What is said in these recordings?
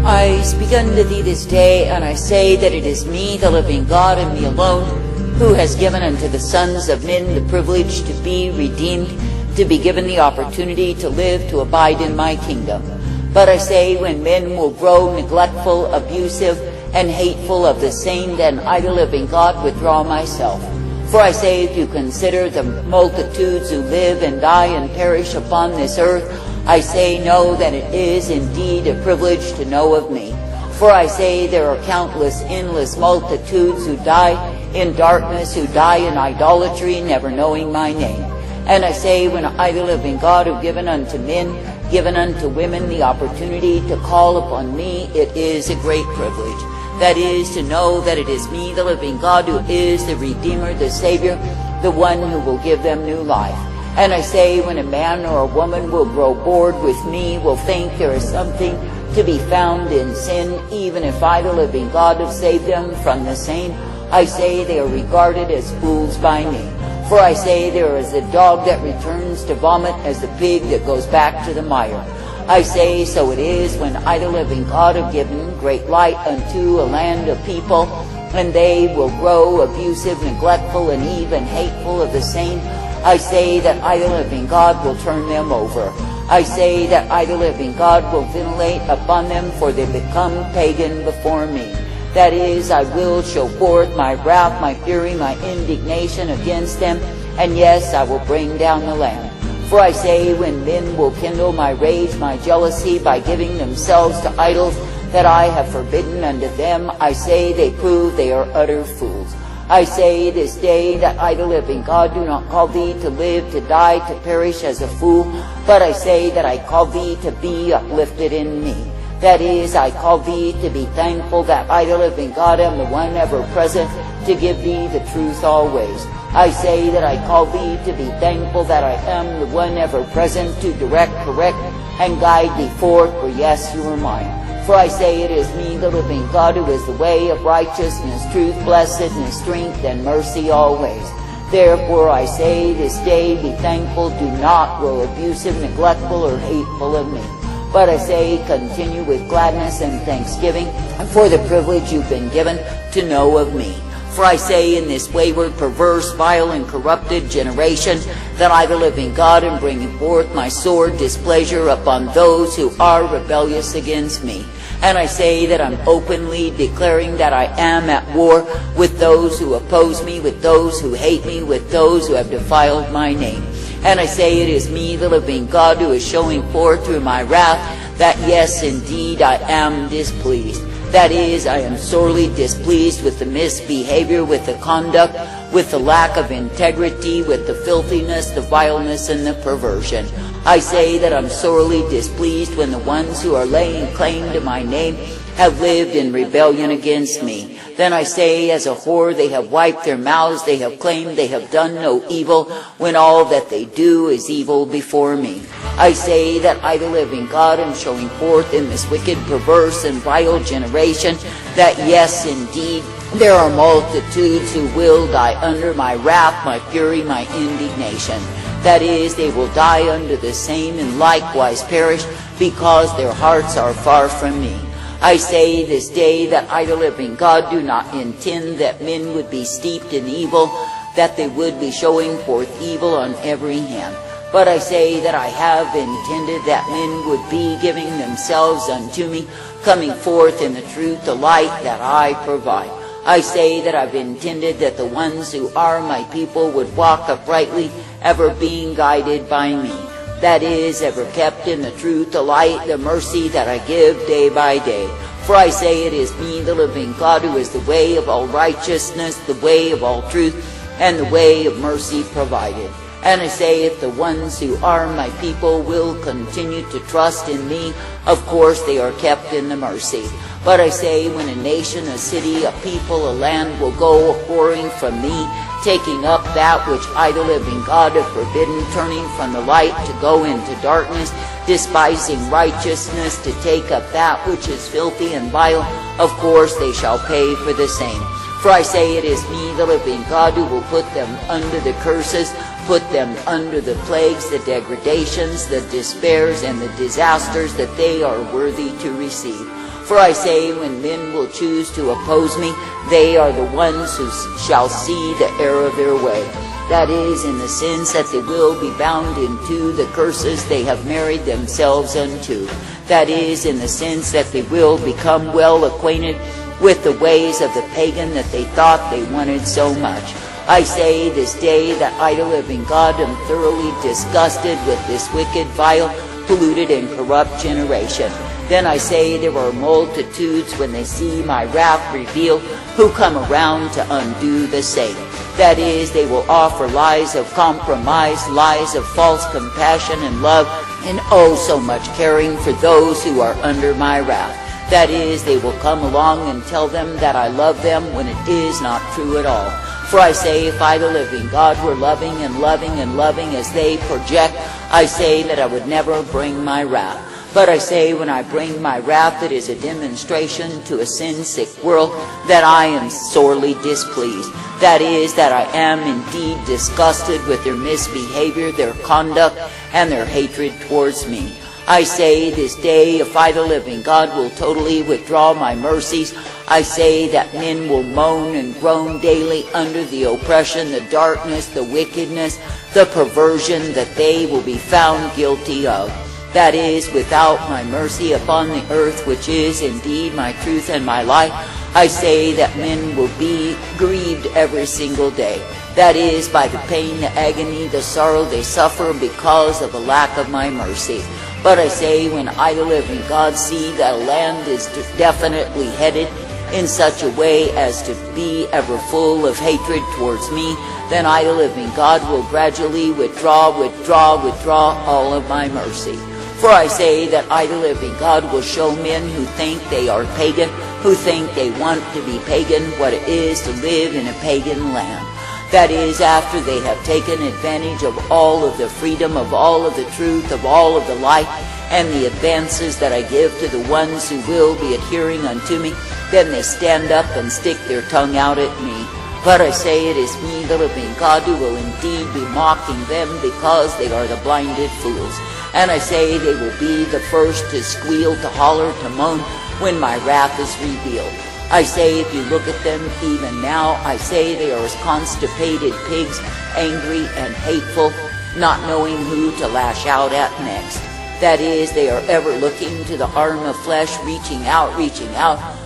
I speak unto thee this day, and I say that it is me, the living God, and me alone, who has given unto the sons of men the privilege to be redeemed, to be given the opportunity to live, to abide in my kingdom. But I say, when men will grow neglectful, abusive, and hateful of the same, then I, the living God, withdraw myself. For I say, if you consider the multitudes who live and die and perish upon this earth, I say, know that it is indeed a privilege to know of me. For I say, there are countless, endless multitudes who die in darkness, who die in idolatry, never knowing my name. And I say, when I, the living God, have given unto men, given unto women the opportunity to call upon me, it is a great privilege. That is, to know that it is me, the living God, who is the Redeemer, the Savior, the one who will give them new life. And I say, when a man or a woman will grow bored with me, will think there is something to be found in sin, even if I, the living God, have saved them from the same, I say they are regarded as fools by me. For I say, there is a dog that returns to vomit as the pig that goes back to the mire. I say, so it is, when I, the living God, have given great light unto a land of people, and they will grow abusive, neglectful, and even hateful of the same, I say that I, the living God, will turn them over. I say that I, the living God, will ventilate upon them, for they become pagan before me. That is, I will show forth my wrath, my fury, my indignation against them, and yes, I will bring down the land. For I say, when men will kindle my rage, my jealousy, by giving themselves to idols that I have forbidden unto them, I say they prove they are utter fools. I say this day that I, the living God, do not call thee to live, to die, to perish as a fool, but I say that I call thee to be uplifted in me. That is, I call thee to be thankful that I, the living God, am the one ever present to give thee the truth always. I say that I call thee to be thankful that I am the one ever present to direct, correct, and guide thee forth, for yes, you are mine. For I say it is me, the living God, who is the way of righteousness, truth, blessedness, strength, and mercy always. Therefore I say this day, be thankful, do not grow abusive, neglectful, or hateful of me. But I say, continue with gladness and thanksgiving for the privilege you've been given to know of me. For I say, in this wayward, perverse, vile, and corrupted generation, that I, the living God, am bringing forth my sore displeasure upon those who are rebellious against me. And I say that I'm openly declaring that I am at war with those who oppose me, with those who hate me, with those who have defiled my name. And I say it is me, the living God, who is showing forth through my wrath that yes, indeed, I am displeased. That is, I am sorely displeased with the misbehavior, with the conduct, with the lack of integrity, with the filthiness, the vileness, and the perversion. I say that I'm sorely displeased when the ones who are laying claim to my name have lived in rebellion against me. Then I say, as a whore, they have wiped their mouths, they have claimed they have done no evil, when all that they do is evil before me. I say that I, the living God, am showing forth in this wicked, perverse, and vile generation that yes, indeed, there are multitudes who will die under my wrath, my fury, my indignation. That is, they will die under the same and likewise perish, because their hearts are far from me. I say this day that I, the living God, do not intend that men would be steeped in evil, that they would be showing forth evil on every hand. But I say that I have intended that men would be giving themselves unto me, coming forth in the truth, the light that I provide. I say that I've intended that the ones who are my people would walk uprightly, ever being guided by me. That is, ever kept in the truth, the light, the mercy that I give day by day. For I say it is me, the living God, who is the way of all righteousness, the way of all truth, and the way of mercy provided. And I say, if the ones who are my people will continue to trust in me, of course they are kept in the mercy. But I say, when a nation, a city, a people, a land will go a-whoring from me, taking up that which I, the living God, have forbidden, turning from the light to go into darkness, despising righteousness, to take up that which is filthy and vile, of course they shall pay for the same. For I say it is me, the living God, who will put them under the curses, put them under the plagues, the degradations, the despairs, and the disasters that they are worthy to receive. For I say, when men will choose to oppose me, they are the ones who shall see the error of their way. That is, in the sense that they will be bound into the curses they have married themselves unto. That is, in the sense that they will become well acquainted with the ways of the pagan that they thought they wanted so much. I say this day that I, the living God, am thoroughly disgusted with this wicked, vile, polluted, and corrupt generation. Then I say there are multitudes, when they see my wrath revealed, who come around to undo the same. That is, they will offer lies of compromise, lies of false compassion and love, and oh, so much caring for those who are under my wrath. That is, they will come along and tell them that I love them when it is not true at all. For I say, if I, the living God, were loving and loving and loving as they project, I say that I would never bring my wrath. But I say, when I bring my wrath, it is a demonstration to a sin-sick world that I am sorely displeased. That is, that I am indeed disgusted with their misbehavior, their conduct, and their hatred towards me. I say this day, if I, the living God, will totally withdraw my mercies, I say that men will moan and groan daily under the oppression, the darkness, the wickedness, the perversion that they will be found guilty of. That is, without my mercy upon the earth, which is indeed my truth and my life, I say that men will be grieved every single day. That is, by the pain, the agony, the sorrow they suffer because of the lack of my mercy. But I say, when I, the living God, see that a land is definitely headed in such a way as to be ever full of hatred towards me, then I, the living God, will gradually withdraw all of my mercy. For I say that I, the living God, will show men who think they are pagan, who think they want to be pagan, what it is to live in a pagan land. That is, after they have taken advantage of all of the freedom, of all of the truth, of all of the light, and the advances that I give to the ones who will be adhering unto me, then they stand up and stick their tongue out at me. But I say it is me, the living God, who will indeed be mocking them because they are the blinded fools. And I say they will be the first to squeal, to holler, to moan when my wrath is revealed. I say, if you look at them even now, I say they are as constipated pigs, angry and hateful, not knowing who to lash out at next. That is, they are ever looking to the arm of flesh, reaching out,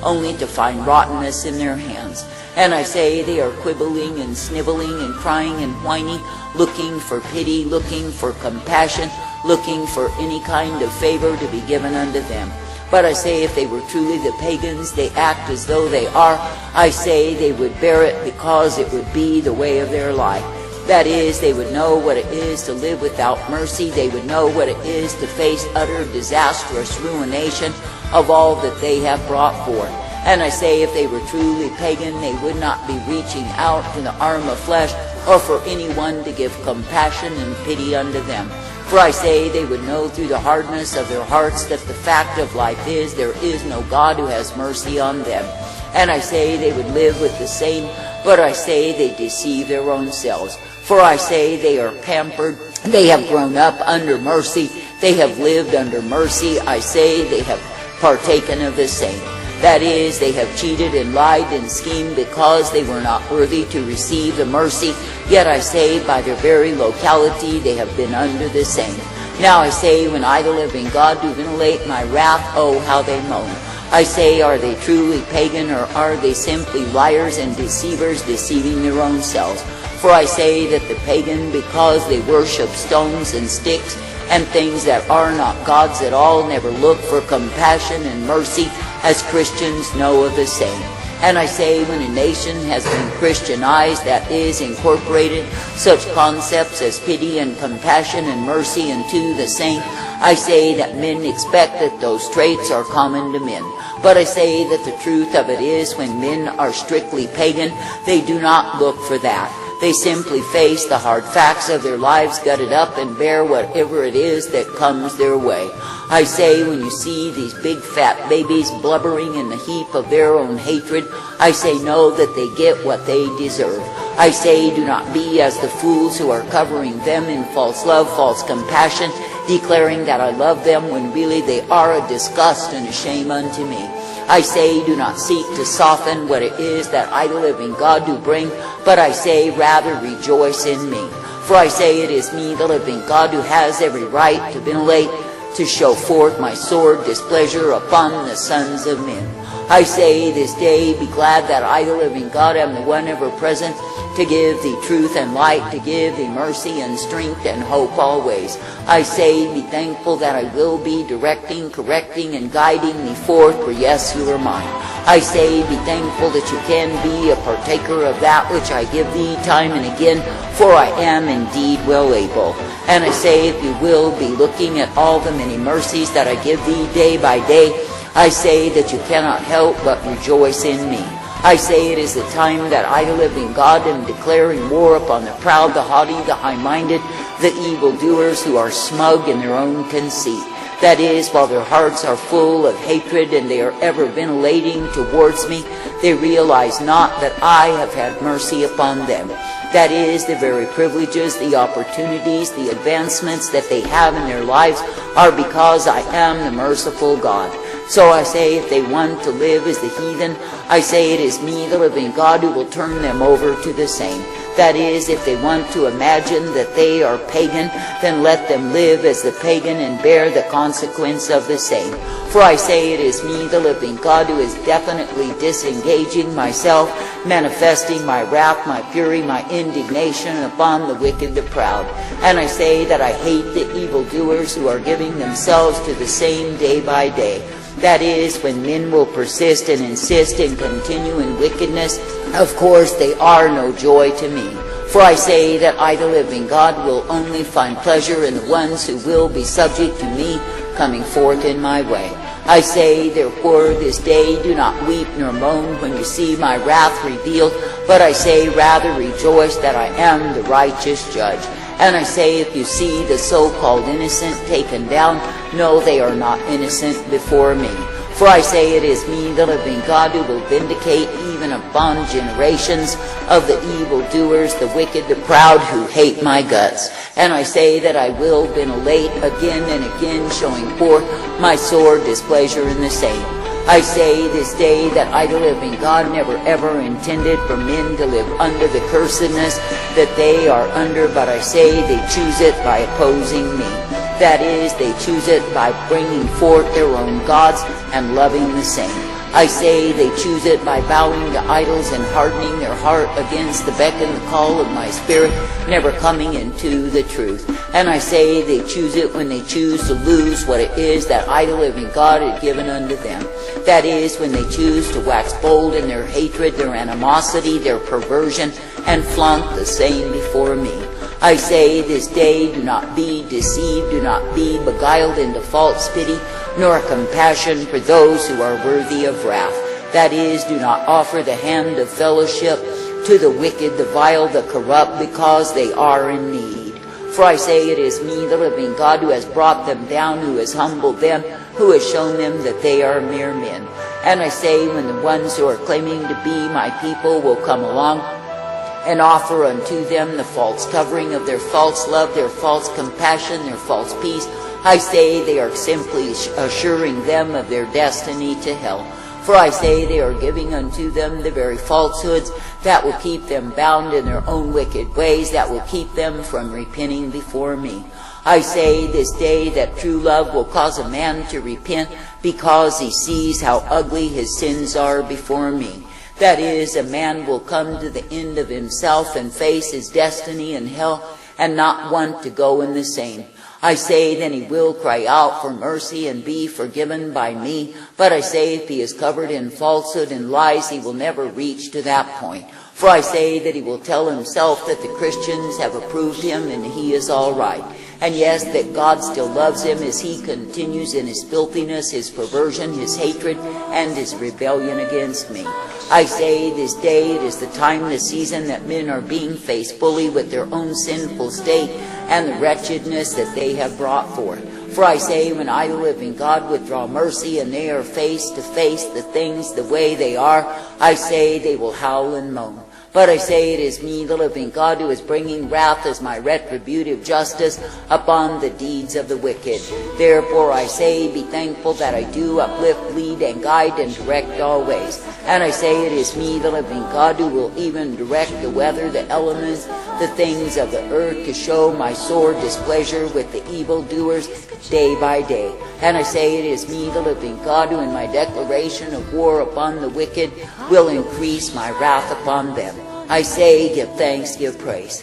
only to find rottenness in their hands. And I say they are quibbling and sniveling and crying and whining, looking for pity, looking for compassion, looking for any kind of favor to be given unto them. But I say, if they were truly the pagans, they act as though they are. I say they would bear it because it would be the way of their life. That is, they would know what it is to live without mercy. They would know what it is to face utter disastrous ruination of all that they have brought forth. And I say, if they were truly pagan, they would not be reaching out to the arm of flesh or for anyone to give compassion and pity unto them. For I say they would know through the hardness of their hearts that the fact of life is there is no God who has mercy on them. And I say they would live with the same, but I say they deceive their own selves. For I say they are pampered, they have grown up under mercy, they have lived under mercy. I say they have partaken of the same. That is, they have cheated and lied and schemed because they were not worthy to receive the mercy. Yet I say, by their very locality, they have been under the same. Now I say, when I, the living God, do ventilate my wrath, oh, how they moan. I say, are they truly pagan, or are they simply liars and deceivers, deceiving their own selves? For I say that the pagan, because they worship stones and sticks and things that are not gods at all, never look for compassion and mercy, as Christians know of the same. And I say, when a nation has been Christianized, that is, incorporated such concepts as pity and compassion and mercy into the same, I say that men expect that those traits are common to men. But I say that the truth of it is, when men are strictly pagan, they do not look for that. They simply face the hard facts of their lives, gut it up, and bear whatever it is that comes their way. I say, when you see these big fat babies blubbering in the heap of their own hatred, I say, know that they get what they deserve. I say, do not be as the fools who are covering them in false love, false compassion, declaring that I love them when really they are a disgust and a shame unto me. I say, do not seek to soften what it is that I, the living God, do bring, but I say, rather rejoice in me. For I say, it is me, the living God, who has every right to ventilate, to show forth my sword displeasure upon the sons of men. I say this day, be glad that I, the living God, am the one ever present, to give thee truth and light, to give thee mercy and strength and hope always. I say, be thankful that I will be directing, correcting, and guiding thee forth, for yes, you are mine. I say, be thankful that you can be a partaker of that which I give thee time and again, for I am indeed well able. And I say, if you will be looking at all the many mercies that I give thee day by day, I say that you cannot help but rejoice in me. I say it is the time that I, the living God, am declaring war upon the proud, the haughty, the high-minded, the evildoers who are smug in their own conceit. That is, while their hearts are full of hatred and they are ever ventilating towards me, they realize not that I have had mercy upon them. That is, the very privileges, the opportunities, the advancements that they have in their lives are because I am the merciful God. So I say, if they want to live as the heathen, I say it is me, the living God, who will turn them over to the same. That is, if they want to imagine that they are pagan, then let them live as the pagan and bear the consequence of the same. For I say it is me, the living God, who is definitely disengaging myself, manifesting my wrath, my fury, my indignation upon the wicked, the proud. And I say that I hate the evildoers who are giving themselves to the same day by day. That is, when men will persist and insist and continue in wickedness, of course they are no joy to me. For I say that I, the living God, will only find pleasure in the ones who will be subject to me, coming forth in my way. I say, therefore, this day do not weep nor moan when you see my wrath revealed, but I say, rather rejoice that I am the righteous judge. And I say, if you see the so-called innocent taken down, know they are not innocent before me. For I say, it is me, the living God, who will vindicate even upon generations of the evildoers, the wicked, the proud, who hate my guts. And I say that I will ventilate again and again, showing forth my sore displeasure in the same. I say this day that I, the living God, never ever intended for men to live under the cursedness that they are under, but I say they choose it by opposing me. That is, they choose it by bringing forth their own gods and loving the same. I say they choose it by bowing to idols and hardening their heart against the beck and the call of my spirit, never coming into the truth. And I say they choose it when they choose to lose what it is that I, the living God, had given unto them. That is, when they choose to wax bold in their hatred, their animosity, their perversion, and flaunt the same before me. I say this day, do not be deceived, do not be beguiled into false pity, nor compassion for those who are worthy of wrath. That is, do not offer the hand of fellowship to the wicked, the vile, the corrupt, because they are in need. For I say it is me, the living God, who has brought them down, who has humbled them, who has shown them that they are mere men. And I say, when the ones who are claiming to be my people will come along and offer unto them the false covering of their false love, their false compassion, their false peace, I say they are simply assuring them of their destiny to hell. For I say they are giving unto them the very falsehoods that will keep them bound in their own wicked ways, that will keep them from repenting before me. I say this day that true love will cause a man to repent because he sees how ugly his sins are before me. That is, a man will come to the end of himself and face his destiny in hell and not want to go in the same. I say then he will cry out for mercy and be forgiven by me. But I say if he is covered in falsehood and lies, he will never reach to that point. For I say that he will tell himself that the Christians have approved him and he is all right. And yes, that God still loves him as he continues in his filthiness, his perversion, his hatred, and his rebellion against me. I say this day it is the time, the season that men are being faced fully with their own sinful state and the wretchedness that they have brought forth. For I say, when I, the living God, withdraw mercy and they are face to face the things the way they are, I say they will howl and moan. But I say it is me, the living God, who is bringing wrath as my retributive justice upon the deeds of the wicked. Therefore I say, be thankful that I do uplift, lead, and guide, and direct always. And I say it is me, the living God, who will even direct the weather, the elements, the things of the earth, to show my sore displeasure with the evildoers day by day. And I say it is me, the living God, who in my declaration of war upon the wicked will increase my wrath upon them. I say, give thanks, give praise.